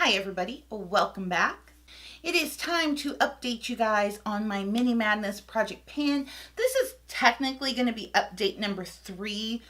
Hi everybody, welcome back. It is time to update you guys on my Mini Madness Project Pan. This is technically going to be update number 3,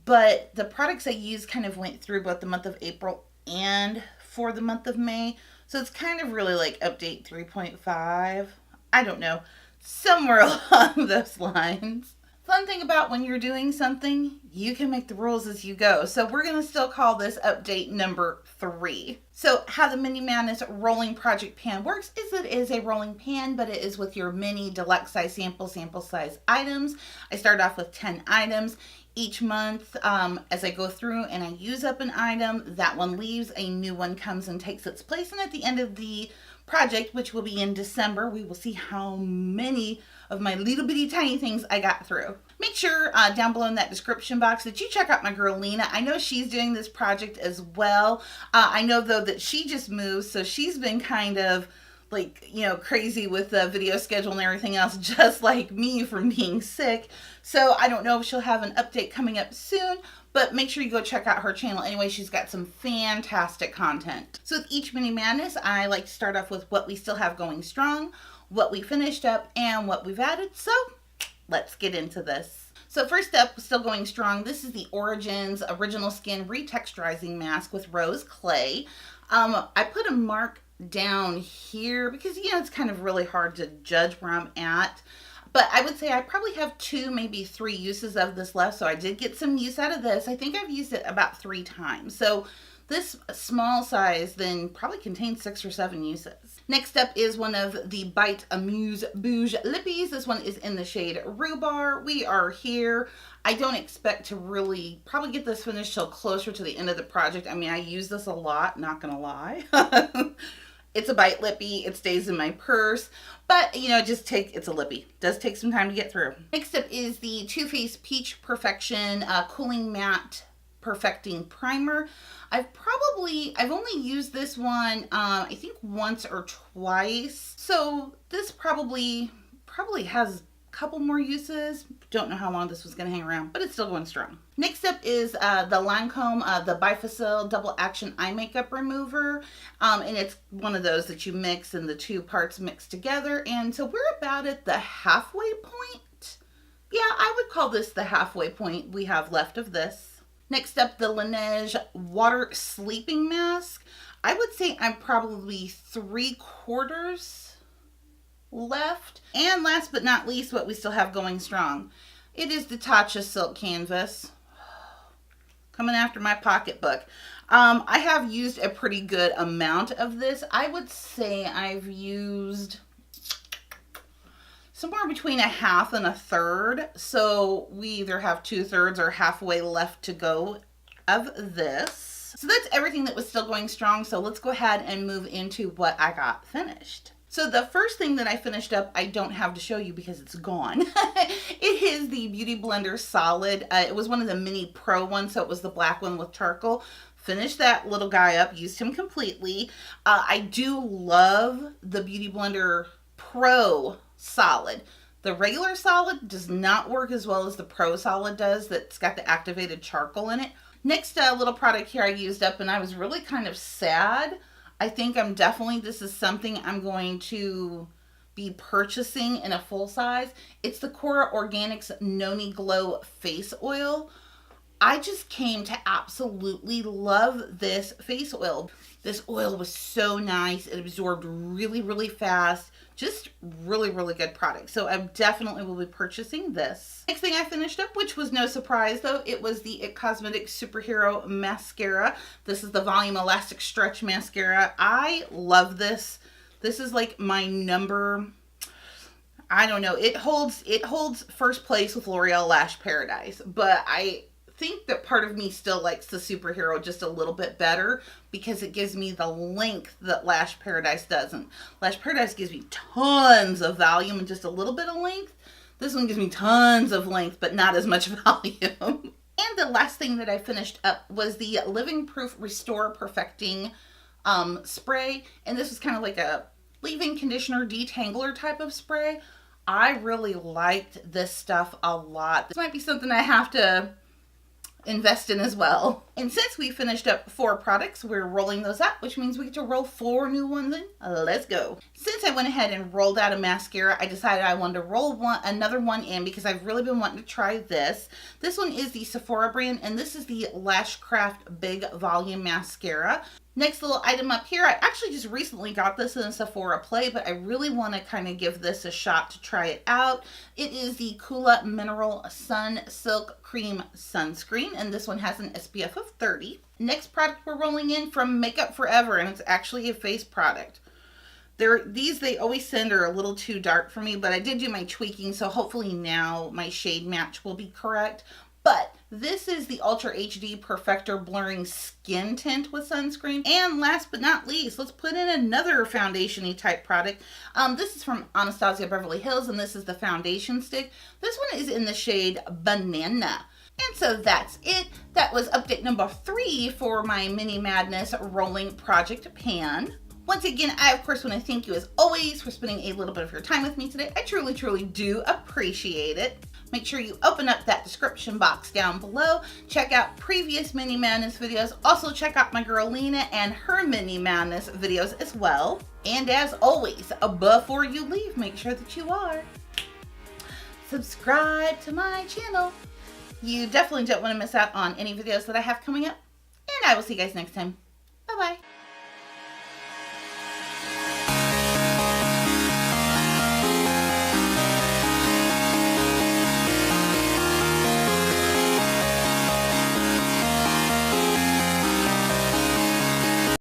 but the products I used kind of went through both the month of April and for the month of May. So it's kind of really like update 3.5. I don't know, somewhere along those lines. Fun thing about when you're doing something, you can make the rules as you go. So we're going to still call this update number 3. So how the Mini Madness rolling project pan works is it is a rolling pan, but it is with your mini deluxe size sample size items. I start off with 10 items. Each month, as I go through and I use up an item, that one leaves, a new one comes and takes its place. And at the end of the project, which will be in December, we will see how many of my little bitty tiny things I got through. Make sure down below in that description box that you check out my girl Lena. I know she's doing this project as well. I know though that she just moved, so she's been kind of like, you know, crazy with the video schedule and everything else, just like me from being sick. So I don't know if she'll have an update coming up soon, but make sure you go check out her channel. Anyway, she's got some fantastic content. So with each Mini Madness, I like to start off with what we still have going strong, what we finished up, and what we've added. So let's get into this. So first up, still going strong, this is the Origins Original Skin Retexturizing Mask with Rose Clay. I put a mark down here because, you know, it's kind of really hard to judge where I'm at. But I would say I probably have 2, maybe 3 uses of this left. So I did get some use out of this. I think I've used it about 3 times. So this small size then probably contains 6 or 7 uses. Next up is one of the Bite Amuse Bouge Lippies. This one is in the shade Rhubarb. We are here. I don't expect to really probably get this finished till closer to the end of the project. I mean, I use this a lot, not gonna lie. It's a bite lippy. It stays in my purse, but you know, it's a lippy. It does take some time to get through. Next up is the Too Faced Peach Perfection Cooling Matte Perfecting Primer. I've only used this one, I think once or twice. So this probably has a couple more uses. Don't know how long this was going to hang around, but it's still going strong. Next up is the Lancome, the Bifacil Double Action Eye Makeup Remover. And it's one of those that you mix and the 2 parts mix together. And so we're about at the halfway point. Yeah, I would call this the halfway point we have left of this. Next up, the Laneige Water Sleeping Mask. I would say I'm probably 3/4 left. And last but not least, what we still have going strong. It is the Tatcha Silk Canvas. Coming after my pocketbook. I have used a pretty good amount of this. I would say I've used somewhere between a half and a third. So we either have 2/3 or halfway left to go of this. So that's everything that was still going strong. So let's go ahead and move into what I got finished. So the first thing that I finished up, I don't have to show you because it's gone. It is the Beauty Blender Solid. It was one of the mini pro ones, so it was the black one with charcoal. Finished that little guy up, used him completely. I do love the Beauty Blender Pro Solid. The regular solid does not work as well as the Pro Solid does. That's got the activated charcoal in it. Next little product here I used up, and I was really kind of sad. I think this is something I'm going to be purchasing in a full size. It's the Cora Organics Noni Glow Face Oil. I just came to absolutely love this face oil. This oil was so nice. It absorbed really, really fast. Just really, really good product. So I definitely will be purchasing this. Next thing I finished up, which was no surprise though, it was the IT Cosmetics Superhero Mascara. This is the Volume Elastic Stretch Mascara. I love this. This is like my number, I don't know. It holds first place with L'Oreal Lash Paradise, but I think that part of me still likes the Superhero just a little bit better because it gives me the length that Lash Paradise doesn't. Lash Paradise gives me tons of volume and just a little bit of length. This one gives me tons of length, but not as much volume. And the last thing that I finished up was the Living Proof Restore Perfecting spray. And this was kind of like a leave-in conditioner detangler type of spray. I really liked this stuff a lot. This might be something I have to invest in as well. And since we finished up 4 products, we're rolling those out, which means we get to roll 4 new ones in. Let's go. Since I went ahead and rolled out a mascara, I decided I wanted to roll another one in because I've really been wanting to try this. This one is the Sephora brand, and this is the Lashcraft Big Volume Mascara. Next little item up here, I actually just recently got this in a Sephora Play, but I really want to kind of give this a shot to try it out. It is the Kula Mineral Sun Silk Cream Sunscreen, and this one has an SPF of 30. Next product we're rolling in from Makeup Forever, and it's actually a face product. These they always send are a little too dark for me, but I did do my tweaking, so hopefully now my shade match will be correct. But this is the Ultra HD Perfector Blurring Skin Tint with sunscreen. And last but not least, let's put in another foundation-y type product. This is from Anastasia Beverly Hills, and this is the foundation stick. This one is in the shade Banana. And so that's it. That was update number 3 for my Mini Madness Rolling Project Pan. Once again, I of course want to thank you as always for spending a little bit of your time with me today. I truly, truly do appreciate it. Make sure you open up that description box down below. Check out previous Mini Madness videos. Also check out my girl Leyla and her Mini Madness videos as well. And as always, before you leave, make sure that you are subscribe to my channel. You definitely don't want to miss out on any videos that I have coming up. And I will see you guys next time. Bye-bye.